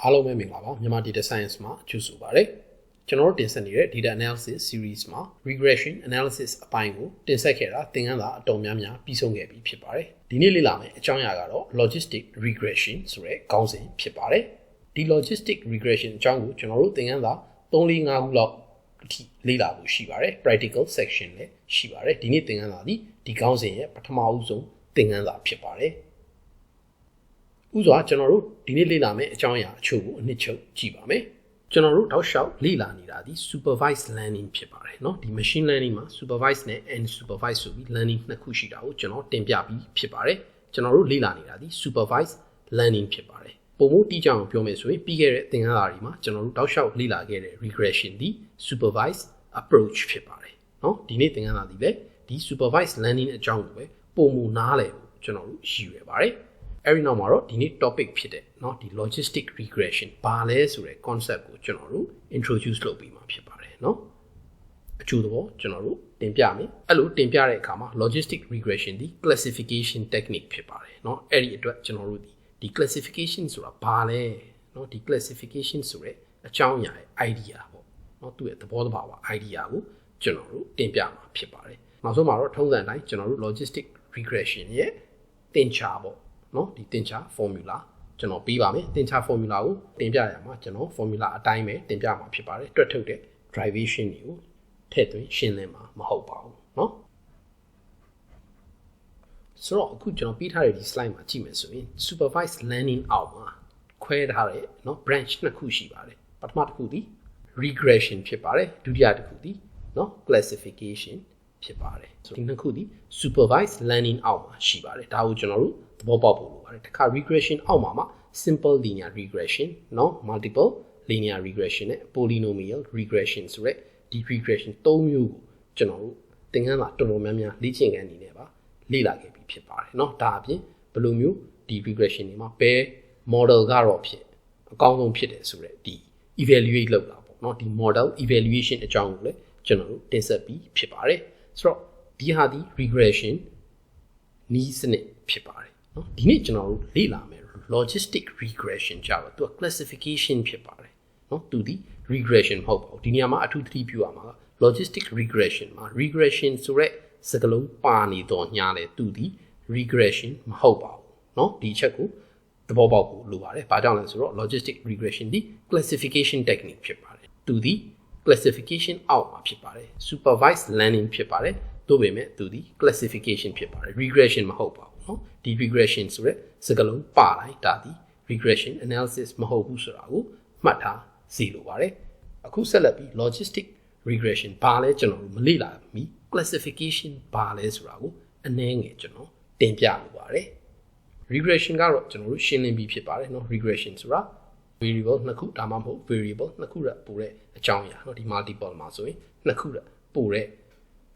အားလုံးပဲမင်္ဂလာပါမြန်မာ data science မှာကြိုဆိုပါရစေကျွန်တော်တို့တင်ဆက်နေတဲ့ data analysis series မှာ regression analysis အပိုင်းကိုတင်ဆက်ခဲ့တာသင်ခန်းစာအတော်များများပြီးဆုံးခဲ့ပြီဖြစ်ပါတယ်ဒီနေ့လေ့လာမယ့်အကြောင်းအရာကတော့ logistic regression ဆိုတဲ့ခေါင်းစဉ်ဖြစ်ပါတယ်ဒီ logistic regression အကြောင်းကိုကျွန်တော်တို့သင်ခန်းစာ3-4-5ခုလောက်အထိလေ့လာဖို့ရှိပါတယ် practical section လည်းရှိပါတယ်ဒီနေ့သင်ခန်းစာဒီခေါင်းစဉ်ရဲ့ပထမဦးဆုံးသင်ခန်းစာဖြစ်ပါတယ်ဥစွာကျွန်တော်တို့ဒီနေ့လေ့လာမယ့်အကြောင်းအရာအချို့ကိုအနှစ်ချုပ်ကြည့်ပါမယ်ကျွန်တော်တို့တောက်လျှောက်လေ့လာနေတာဒီ supervised learning ဖြစ်ပါတယ်เนาะဒီ machine learning မှာ supervised နဲ့ unsupervised ဆိုပြီး learning နှစ်ခုရှိတာကိုကျွန်တော်တင်ပြပြီးဖြစ်ပါတယ်ကျွန်တော်တို့လေ့လာနေတာဒီ supervised learning ဖြစ်ပါတယ်ပုံမှန်တိကျအောင်ပြောမယ်ဆိုရင်ပြီးခဲ့တဲ့သင်ခန်းစာတွေမှာကျွန်တော်တို့တောက်လျှောက်လေ့လာခဲ့တဲ့ regression ဒီ supervised approach ဖြစ်ပါတယ်เนาะဒီနေ့သင်ခန်းစာဒီလည်းဒီ supervised learning အကြောင်းကိုပဲပုံမှန်နားလည်ဖို့ကျွန်တော်တို့ရည်ရွယ်ပါတယ်အဲ့ဒီနောက်မှာတော့ဒီနေ့ topic ဖြစ်တဲ့เนาะဒီ logistic regression ဘာလဲဆိုတဲ့ concept ကိုကျွန်တော်တို့ introduce လုပ်ပြီးမှာဖြစ်ပါတယ်เนาะအကျိုးသဘောကျွန်တော်တို့တင်ပြမယ်အဲ့လိုတင်ပြတဲ့အခါမှာ logistic regression ဒီ classification technique ဖြစ်ပါတယ်เนาะအဲ့ဒီအတွက်ကျွန်တော်တို့ဒီ classification ဆိုတာဘာလဲเนาะဒီ classification ဆိုတဲ့အကြောင်းအရာရဲ့ idea ပေါ့เนาะသူ့ရဲ့သဘောတဘာဝ idea ကိုကျွန်တော်တို့တင်ပြမှာဖြစ်ပါတယ်နောက်ဆုံးမှာတော့ထုံးစံအတိုင်းကျွန်တော်တို့ logistic regression ရဲ့သင်္ချာပေါ့နော်ဒီသင်္ချာ formula ကျွန်တော်ပြီးပါမယ်သင်္ချာ formula ကိုတင်ပြရမှာကျွန်တော် formula အတိုင်းပဲတင်ပြမှာဖြစ်ပါတယ်တွက်ထုတ်တဲ့ derivation တွေကိုထည့်သွင်းရှင်းလင်းမှာမဟုတ်ပါဘူးเนาะဆိုတော့အခုကျွန်တော်ပြီးထားတဲ့ဒီ slide မှာကြည့်မယ်ဆိုရင် supervised learning အောက်မှာခွဲထားတဲ့เนาะ branch နှစ်ခုရှိပါတယ်ပထမတစ်ခုဒီ regression ဖြစ်ပါတယ်ဒုတိယတစ်ခုဒီเนาะ classification ဖြစ်ပါတယ်ဆိုတော့ဒီနှစ်ခုဒီ supervised learning အောက်မှာရှိပါတယ်ဒါကိုကျွန်တော်တို့သဘောပေါက်ဖို့လိုပါတယ်တခါ regression အောက်မှာ simple linear regression เนาะ multiple linear regression နဲ့ polynomial regression ဆိုတဲ့ဒီ regression ၃မျိုးကိုကျွန်တော်တို့သင်ခန်းစာတော်တော်များများလေ့ကျင့်ခန်းအနေနဲ့ပါလေ့လာခဲ့ပြီးဖြစ်ပါတယ်เนาะဒါအပြင်ဘယ်လိုမျိုးဒီ regression တွေမှာဘယ် model ကတော့ဖြစ်အကောင်းဆုံးဖြစ်တယ်ဆိုတဲ့ဒီ evaluate လုပ်တာပေါ့เนาะဒီ model evaluation အကြောင်းကိုလည်းကျွန်တော်တို့တင်ဆက်ပြီးဖြစ်ပါတယ်ဆိုတော့ဒီဟာဒီ regression နည်းစနစ်ဖြစ်ပါတယ်เนาะဒီနေ့ကျွန်တော်တို့လေ့လာမယ် logistic regression ကြတော့သူက classification ဖြစ်ပါတယ်เนาะသူဒီ regression မဟုတ်ပါဘူးဒီနေရာမှာအထူးသတိပြုရမှာ logistic regression မှာ regression ဆိုတဲ့စကားလုံးပါနေတော့ညားတယ်သူဒီ regression မဟုတ်ပါဘူးเนาะဒီအချက်ကိုသဘောပေါက်ဖို့လိုပါတယ်ဘာကြောင့်လဲဆိုတော့ logistic regression ဒီ classification technique ဖြစ်ပါတယ်သူဒီ classification အောက်မှာဖြစ်ပါတယ် supervised learning ဖြစ်ပါတယ်သို့ပေမဲ့သူဒီ classification ဖြစ်ပါတယ် regression မဟုတ်ပါဘူးเนาะဒီ regression ဆိုတဲ့စကားလုံးပါလိုက်ဒါဒီ regression analysis မဟုတ်ဘူးဆိုတာကိုမှတ်ထားစီလိုပါတယ်အခုဆက်လက်ပြီး logistic regression ဘာလဲကျွန်တော်တို့မလေ့လာမီ classification ဘာလဲဆိုတာကိုအနည်းငယ်ကျွန်တော်တင်ပြလိုပါတယ် regression ကတော့ကျွန်တော်တို့ရှင်းလင်းပြီးဖြစ်ပါတယ်เนาะ regression ဆိုတာ variable နှစ်ခုဒါမှမဟုတ် variable နှစ်ခုရက်ပို့တဲ့အကြောင်းအရာเนาะဒီ multiple မှာဆိုရင်နှစ်ခုရက်ပို့တဲ့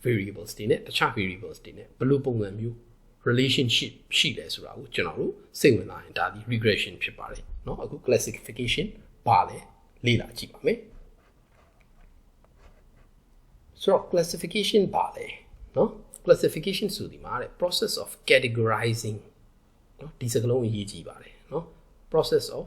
variables တွေနဲ့တခြား variables တွေနဲ့ဘယ်လိုပုံစံမျိုး relationship ရှိလဲဆိုတာကိုကျွန်တော်တို့စိတ်ဝင်စားရင်ဒါဒီ regression ဖြစ်ပါတယ်เนาะအခု classification ဘာလဲလေ့လာကြည့်ပါမယ်ဆိုတော့ classification ဘာလဲเนาะ classification ဆိုဒီမှာတဲ့ process of categorizing เนาะဒီစကားလုံးအရေးကြီးပါတယ်เนาะ process of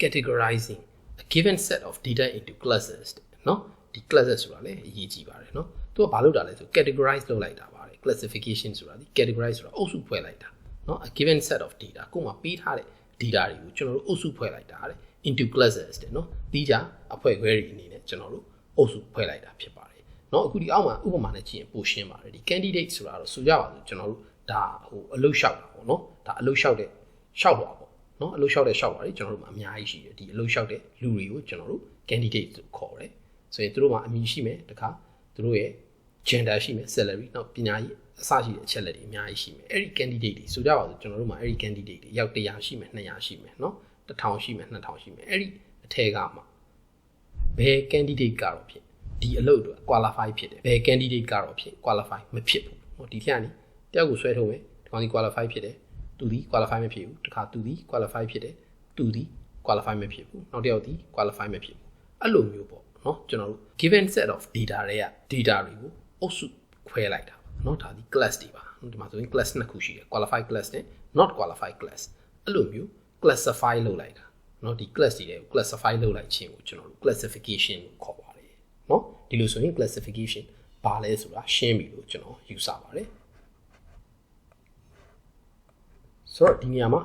categorizing a given set of data into classes เนาะဒီ classes ဆိုတာလည်းအရေးကြီးပါတယ်เนาะသူကဘာလုပ်တာလဲဆို categorize လုပ်လိုက်တာပါclassification ဆိုတာဒီ categorize ဆိုတာအုပ်စုဖွဲ့လိုက်တာเนาะ a given set of data ကိုမှပေးထားတဲ့ data တွေကိုကျွန်တော်တို့အုပ်စုဖွဲ့လိုက်တာတဲ့ into classes တဲ့เนาะဒီကြအဖွဲ့ခွဲတွေအနေနဲ့ကျွန်တော်တို့အုပ်စုဖွဲ့လိုက်တာဖြစ်ပါတယ်เนาะအခုဒီအောက်မှာဥပမာနဲ့ကြည့်ရင်ပိုရှင်းပါတယ်ဒီ candidate ဆိုတာတော့ဆိုကြပါစို့ကျွန်တော်တို့ဒါအလုပ်လျှောက်တာပေါ့เนาะဒါအလုပ်လျှောက်တဲ့လျှောက်ပါပေါ့เนาะအလုပ်လျှောက်တဲ့လျှောက်ပါလေကျွန်တော်တို့မှာအများကြီးရှိတယ်ဒီအလုပ်လျှောက်တဲ့လူတွေကိုကျွန်တော်တို့ candidate ဆိုခေါ်တယ်ဆိုရင်သူတို့မှာအမည်ရှိမယ်တခါသူတို့ရဲ့ gender ရှိမယ် salary နောက်ပညာရေးအစရှိတဲ့အချက်လက်တွေအများကြီးရှိမယ်အဲ့ဒီ candidate တွေဆိုကြပါစို့ကျွန်တော်တို့မှာအဲ့ဒီ candidate တွေရောက်100ရှိမယ်200ရှိမယ်เนาะ1000ရှိမယ်2000ရှိမယ်အဲ့ဒီအထက်ကမှာဘယ် candidate ကတော့ဖြစ်ဒီအလုပ်အတွက် qualify ဖြစ်တယ်ဘယ် candidate ကတော့ဖြစ် qualify မဖြစ်ဘူးเนาะဒီထက်ကနေတယောက်ကိုဆွဲထုတ်မယ်ဒီကောင်ကြီး qualify ဖြစ်တယ်သူဒီ qualify မဖြစ်ဘူးတခါသူဒီ qualify ဖြစ်တယ်သူဒီ qualify မဖြစ်ဘူးနောက်တစ်ယောက်ဒီ qualify မဖြစ်ဘူးအဲ့လိုမျိုးပေါ့เนาะကျွန်တော်တို့ given set of data တွေက data တွေကိုအုပ်စုခွဲလိုက်တာเนาะဒါဒီ class တွေပါဒီမှာဆိုရင် class နှစ်ခုရှိတယ် qualified class နဲ့ not qualified class အဲ့လိုမျိုး classify လုပ်လိုက်တာ နော်ဒီ class တွေ classify လုပ်လိုက်ခြင်းကိုကျွန်တော်တို့ classification ကိုခေါ်ပါတယ်နော်ဒီလိုဆိုရင် classification ဘာလဲဆိုတာရှင်းပြီလို့ကျွန်တော်ယူဆပါတယ်ဆိုတော့ဒီနေရာမှာ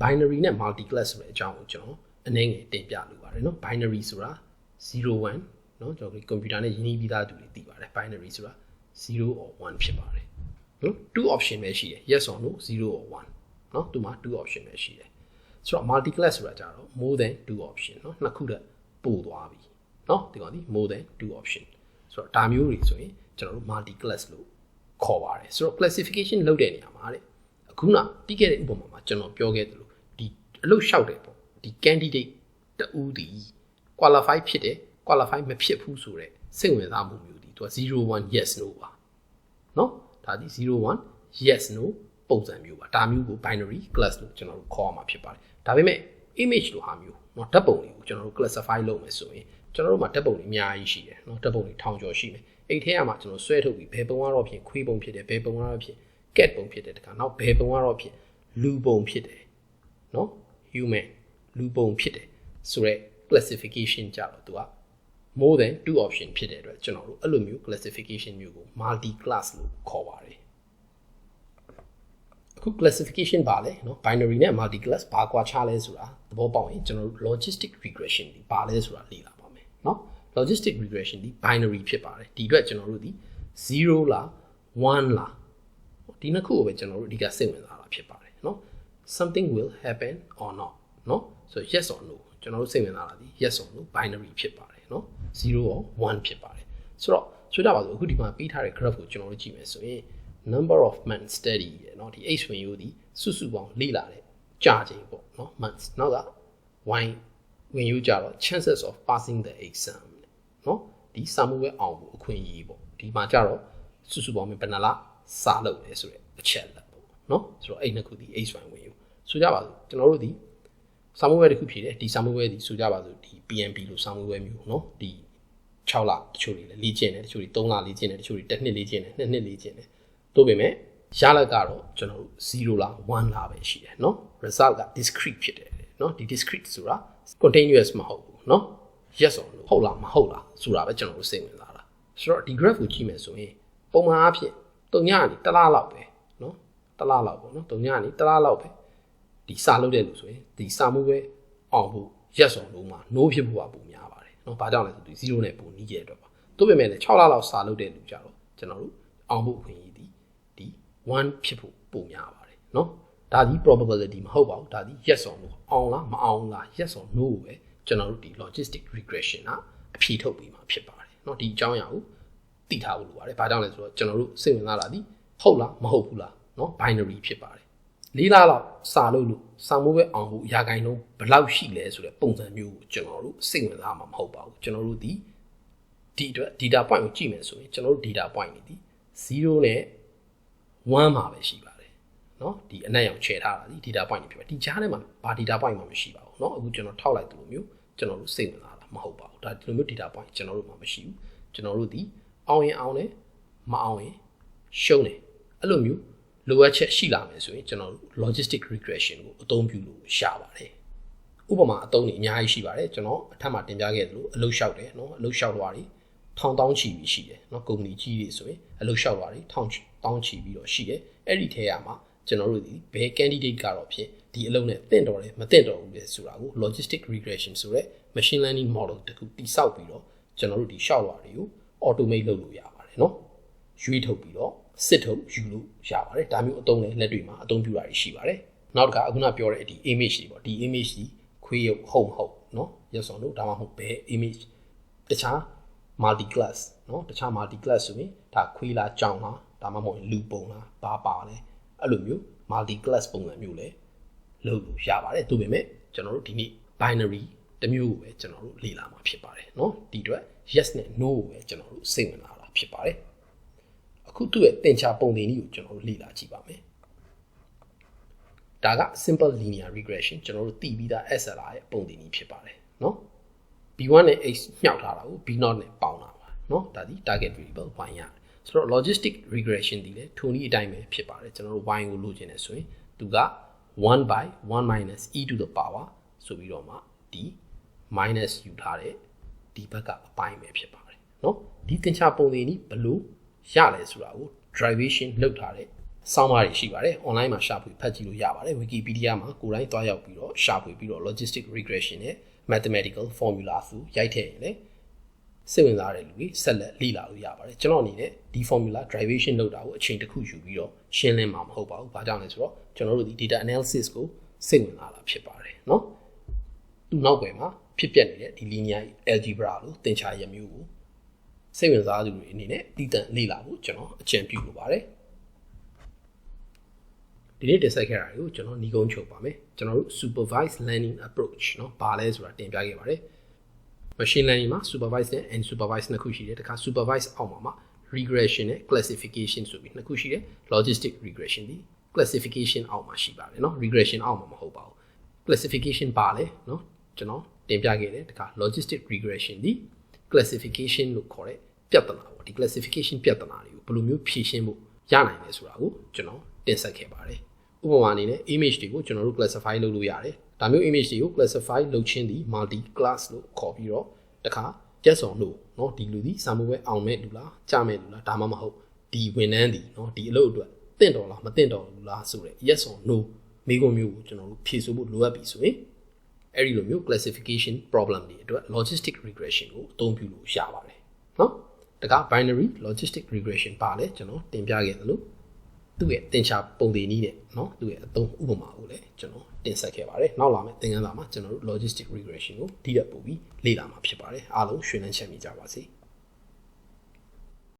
binary နဲ့ multi class ဆိုတဲ့အကြောင်းကိုကျွန်တော်အနည်းငယ်တင်ပြလိုပါတယ်နော် binary ဆိုတာ0 1နော်ကျွန်တော် computer နဲ့ရင်းနှီးပြီးသားသူတွေသိပါတယ် binary ဆိုတာ0 or 1ဖြစ်ပါတယ်နော်2 option ပဲရှိတယ် yes or no 0 or 1နော်သူမှာ2 option ပဲရှိတယ်ဆိုတော့ multi class ဆိုတာကြတော့ more than 2 option နော်နှစ်ခုတည်းပို့သွားပြီနော်ဒီကောင်ဒီ more than 2 option ဆိုတော့ဒါမျိုးတွေဆိုရင်ကျွန်တော်တို့ multi class လို့ခေါ်ပါတယ်ဆိုတော့ classification လုပ်တဲ့နေရာမှာတဲ့အခုနပြီးခဲ့တဲ့ဥပမာမှာကျွန်တော်ပြောခဲ့သလိုဒီအလုပ်လျှောက်တယ်ပေါ့ဒီ candidate တူဒီ qualify ဖြစ်တယ် qualify မဖြစ်ဘူးဆိုတော့စိတ်ဝင်စားမှုမျိုးဒီသူက0 1 yes no ပါနော်ဒါဒီ0 1 yes no ပုံစံမျိုးပါဒါမျိုးကို binary class လို့ကျွန်တော်တို့ခေါ်ရမှာဖြစ်ပါတယ်ဒါပေမဲ့ image လိုဟာမျိုးเนาะဓာတ်ပုံတွေကိုကျွန်တော်တို့ classify လုပ်မယ်ဆိုရင်ကျွန်တော်တို့မှာဓာတ်ပုံတွေအများကြီးရှိတယ်เนาะဓာတ်ပုံတွေ1000ကျော်ရှိမယ်အဲ့ထဲမှာကျွန်တော်ဆွဲထုတ်ပြီးဘယ်ပုံကတော့ဖြင့်ခွေးပုံဖြစ်တယ်ဘယ်ပုံကတော့ဖြင့် cat ပုံဖြစ်တယ်တခါနောက်ဘယ်ပုံကတော့ဖြင့်လူပုံဖြစ်တယ်เนาะ human လူပုံဖြစ်တယ်ဆိုတော့ classification ကြတော့သူက more than 2 option ဖြစ်တဲ့အတွက်ကျွန်တော်တို့အဲ့လိုမျိုး classification မျိုးကို multi class လို့ခေါ်ပါတယ်အခု classification ပါလဲเนาะ binary နဲ့ multi class ဘာကွာခြားလဲဆိုတာသဘောပေါက်ရင်ကျွန်တော်တို့ logistic regression ဒီပါလဲဆိုတာလေ့လာပါမယ်เนาะ logistic regression ဒီ binary ဖြစ်ပါတယ်ဒီအတွက်ကျွန်တော်တို့ဒီ0လား1လားဒီနှစ်ခုကိုပဲကျွန်တော်တို့အဓိကစိတ်ဝင်စားတာဖြစ်ပါတယ်เนาะ something will happen or not เนาะ so yes or no ကျွန်တော်တို့စိတ်ဝင်စားတာဒီ yes or no binary ဖြစ်ပါတယ်เนาะ0 or 1ဖြစ်ပါတယ်ဆိုတော့ဆိုကြပါစို့အခုဒီမှာပေးထားတဲ့ graph ကိုကျွန်တော်တို့ကြည့်မယ်ဆိုရင်number of months study เนาะဒီ h ဝင်ယူဒီစုစုပေါင်းလေ့လာတဲ့ကြာချိန်ပေါ့เนาะ months နောက်က y ဝင်ယူကြတော့ chances of passing the exam เนาะဒီစာမှုပဲအောင်ဖို့အခွင့်အရေးပေါ့ဒီမှာကြတော့စုစုပေါင်းဘယ်နှလားစာလုပ်လဲဆိုတဲ့အချက်လက်ပေါ့เนาะဆိုတော့အဲ့နှစ်ခုဒီ h ဝင်ယူဆိုကြပါစို့ကျွန်တော်တို့ဒီစာမှုပဲတစ်ခုဖြစ်တယ်ဒီစာမှုပဲဒီဆိုကြပါစို့ဒီ PMP လို့စာမှုပဲမျိုးเนาะဒီ6လတချို့တွေလည်းလေ့ကျင့်တယ်တချို့တွေ3လလေ့ကျင့်တယ်တချို့တွေတစ်နှစ်လေ့ကျင့်တယ်2နှစ်လေ့ကျင့်တယ်တို့ပေမဲ့ရလဒ်ကတော့ကျွန်တော်တို့0လား1လားပဲရှိတယ်เนาะ result က discrete ဖြစ်တယ်เนาะဒီ discrete ဆိုတာ continuous မဟုတ်ဘူးเนาะ yes or no ဟုတ်လားမဟုတ်လားဆိုတာပဲကျွန်တော်တို့စိတ်ဝင်စားတာဆိုတော့ဒီ graph ကိုကြည့်မယ်ဆိုရင်ပုံမှန်အားဖြင့်3ညကနေ1လလောက်ပဲเนาะ1လလောက်ပေါ့เนาะ3ညကနေ1လလောက်ပဲဒီစာလုပ်တဲ့လူဆိုရင်ဒီစာမှုပဲအောင်ဖို့ yes or no မှာ no ဖြစ်ဖို့ကပုံများပါတယ်เนาะဘာကြောင့်လဲဆိုဒီ0နဲ့ပုံနီးရဲ့အတွက်ပါတို့ပေမဲ့လည်း6လလောက်စာလုပ်တဲ့လူကြတော့ကျွန်တော်တို့အောင်ဖို့ခွင့်ရည်ဒီ1ဖြစ်ဖို့ပုံများပါတယ်เนาะဒါဒီ probability မဟုတ်ပါဘူးဒါဒီ yes or no အောင်လားမအောင်လား yes or no ပဲကျွန်တော်တို့ဒီ logistic regression ကအဖြေထုတ်ပြီးမှဖြစ်ပါတယ်เนาะဒီအကြောင်းအရာကိုသိထားဖို့လိုပါတယ်ဘာကြောင့်လဲဆိုတော့ကျွန်တော်တို့စိတ်ဝင်စားတာဒီဟုတ်လားမဟုတ်ဘူးလားเนาะ binary ဖြစ်ပါတယ်၄လလောက်စာလို့စာမိုးပဲအောင်ဖို့ရာဂိုင်းလုံးဘယ်လောက်ရှိလဲဆိုတဲ့ပုံစံမျိုးကိုကျွန်တော်တို့စိတ်ဝင်စားမှာမဟုတ်ပါဘူးကျွန်တော်တို့ဒီအတွက် data point ကိုကြည့်မယ်ဆိုရင်ကျွန်တော်တို့ data point တွေဒီ0နဲ့1မှာပဲရှိပါတယ်เนาะဒီအနက်ရောင်ချဲထားတာဒီ data point တွေဖြစ်ပါတယ်ဒီကြားထဲမှာဘာ data point မှမရှိပါဘူးเนาะအခုကျွန်တော်ထောက်လိုက်သလိုမျိုးကျွန်တော်တို့စိတ်ဝင်စားတာမဟုတ်ပါဘူးဒါဒီလိုမျိုး data point ကျွန်တော်တို့မှမရှိဘူးကျွန်တော်တို့ဒီအောင်ရင်အောင်တယ်မအောင်ရင်ရှုံးတယ်အဲ့လိုမျိုးလိုအပ်ချက်ရှိလာမယ်ဆိုရင်ကျွန်တော်တို့ logistic regression ကိုအသုံးပြုလို့ရပါတယ်ဥပမာအသုံးတွေအများကြီးရှိပါတယ်ကျွန်တော်အထက်မှာတင်ပြခဲ့သလိုအလုပ်လျှောက်တယ်เนาะအလုပ်လျှောက်သွားတယ်ထောင်တောင်းချီပြီးရှိတယ်เนาะကုမ္ပဏီကြီးတွေဆိုရင်အလုပ်လျှောက်သွားတယ်ထောင်တောင်းချီပြီးတော့ရှိတယ်အဲ့ဒီထဲမှာကျွန်တော်တို့ဒီဘယ် candidate ကတော့ဖြစ်ဒီအလုပ်နဲ့တင့်တော်တယ်မတင့်တော်ဘူးလေဆိုတာကို logistic regression ဆိုရဲ machine learning model တခုတိစောက်ပြီးတော့ကျွန်တော်တို့ဒီလျှောက်လွှာတွေကို automate လုပ်လို့ရပါတယ်เนาะရွေးထုတ်ပြီးတော့စစ်ထုတ်ယူလို့ရပါတယ်ဒါမျိုးအသုံးနဲ့လက်တွေမှာအသုံးပြုတာရှိပါတယ်နောက်တစ်ခါအခုနပြောတဲ့ဒီ image တွေပေါ့ဒီ image ကြီးခွေးရုပ်ဟုတ်မဟုတ်เนาะ yes or no ဒါမှမဟုတ်ဘယ် image တခြား multi class เนาะတခြား multi class ဆိုရင်ဒါခွေးလားကြောင်လားဒါမှမဟုတ်လူပုံလားဘာပါလဲအဲ့လိုမျိုး multi class ပုံစံမျိုးလဲလုပ်လို့ရပါတယ်ဒါပေမဲ့ကျွန်တော်တို့ဒီနေ့ binary တစ်မျိုးကိုပဲကျွန်တော်တို့လေ့လာမှာဖြစ်ပါတယ်เนาะဒီအတွက် yes နဲ့ no ကိုပဲကျွန်တော်တို့စိတ်ဝင်စားတာဖြစ်ပါတယ်အခုသူ့ရဲ့သင်္ချာပုံသင်နည်းကိုကျွန်တော်တို့လေ့လာကြည့်ပါမယ်ဒါက simple linear regression ကျွန်တော်တို့သိပြီးသား SLR ရဲ့ပုံသင်နည်းဖြစ်ပါတယ်เนาะ B1 နဲ့ H မြှောက်ထားတာကို B0 နဲ့ပေါင်းတာပါเนาะဒါဒီ target variable y ရတယ်ဆိုတော့ logistic regression ဒီလေထိုနည်းအတိုင်းပဲဖြစ်ပါတယ်ကျွန်တော်တို့ y ကိုလိုချင်တယ်ဆိုရင်သူက1 by 1 minus e to the power ဆိုပြီးတော့မှ ဒီ minus ယူထားတဲ့ဒီဘက်ကအပိုင်းပဲဖြစ်ပါတယ်เนาะဒီသင်္ချာပုံတွေနီးဘလို့ရလဲဆိုတာကို derivation လုပ်ထားတဲ့ဆောင်းပါးတွေရှိပါတယ် online မှာရှာဖွေဖတ်ကြည့်လို့ရပါတယ် Wikipedia မှာကိုယ်တိုင်သွားရောက်ပြီးတော့ရှာဖွေပြီးတော့ logistic regression နဲ့ mathematical formula ဆိုရိုက်ထည့်ရင်လည်းစိတ်ဝင်စားတဲ့လူတွေဆက်လက်လေ့လာလို့ရပါတယ်ကျွန်တော်အနေနဲ့ဒီ formula derivation လုပ်တာကိုအချိန်တစ်ခုယူပြီးတော့ရှင်းလင်းမှာမဟုတ်ပါဘူးဘာကြောင့်လဲဆိုတော့ကျွန်တော်တို့ဒီ data analysis ကိုစိတ်ဝင်စားတာဖြစ်ပါတယ်เนาะသူနောက်ွယ်မှာဖြစ်ပျက်နေတဲ့ဒီ linear algebra လို့သင်္ချာရမျိုးကိုစိတ်ဝင်စားသူတွေအနေနဲ့တည်တံ့လေ့လာဖို့ကျွန်တော်အကြံပြုလိုပါတယ်ဒီနေ့တင်ဆက်ခဲ့တာကိုကျွန်တော်ညီကုန်းချုပ်ပါမယ်ကျွန်တော်တို့ supervised learning approach เนาะဘာလဲဆိုတာတင်ပြခဲ့ပါတယ် machine learning မှာ supervised နဲ့ unsupervised နှစ်ခုရှိတယ်တခါ supervised အောက်မှာ regression နဲ့ classification ဆိုပြီးနှစ်ခုရှိတယ် logistic regression ဒီ classification အောက်မှာရှိပါတယ်เนาะ regression အောက်မှာမဟုတ်ပါဘူး classification ပါလဲเนาะကျွန်တော်တင်ပြခဲ့တယ်တခါ logistic regression ဒီ classification လို့ခေါ်တဲ့ပြဿနာပေါ့ဒီ classification ပြဿနာတွေကိုဘယ်လိုမျိုးဖြေရှင်းဖို့ရနိုင်လဲဆိုတာကိုကျွန်တော်တင်ဆက်ခဲ့ပါတယ်ဥပမာအနေနဲ့ image တွေကိုကျွန်တော်တို့ classify လုပ်လို့ရတယ်ဒါမျိုး image တွေကို classify လုပ်ခြင်းဒီ multi class လို့ခေါ်ပြီးတော့တခါ yes or no เนาะဒီလူဒီစာမိုးပဲအောင်မဲ့လူလားကြားမဲ့လူလားဒါမှမဟုတ်ဒီဝန်ထမ်းဒီเนาะဒီအလုပ်အတွက်တင့်တော်လားမတင့်တော်ဘူးလားဆိုတဲ့ yes or no မိကုံမျိုးကိုကျွန်တော်တို့ဖြေဆိုဖို့လိုအပ်ပြီဆိုရင်အဲ့ဒီလိုမျိုး classification problem တွေအတွက် logistic regression ကိုအသုံးပြုလို့ရပါတယ်เนาะတခါ binary logistic regression ပါလဲကျွန်တော်တင်ပြခဲ့တယ်လို့သူ့ရဲ့သင်္ချာပုံတွေနည်းနဲ့เนาะသူ့ရဲ့အသုံးဥပမာကိုလည်းကျွန်တော်တင်ဆက်ခဲ့ပါတယ်နောက်လာမယ့်သင်ခန်းစာမှာကျွန်တော်တို့ logistic regression ကိုဒီရက်ပို့ပြီးလေ့လာမှာဖြစ်ပါတယ်အားလုံးရွှေလန်းချမ်းမြေကြပါစေ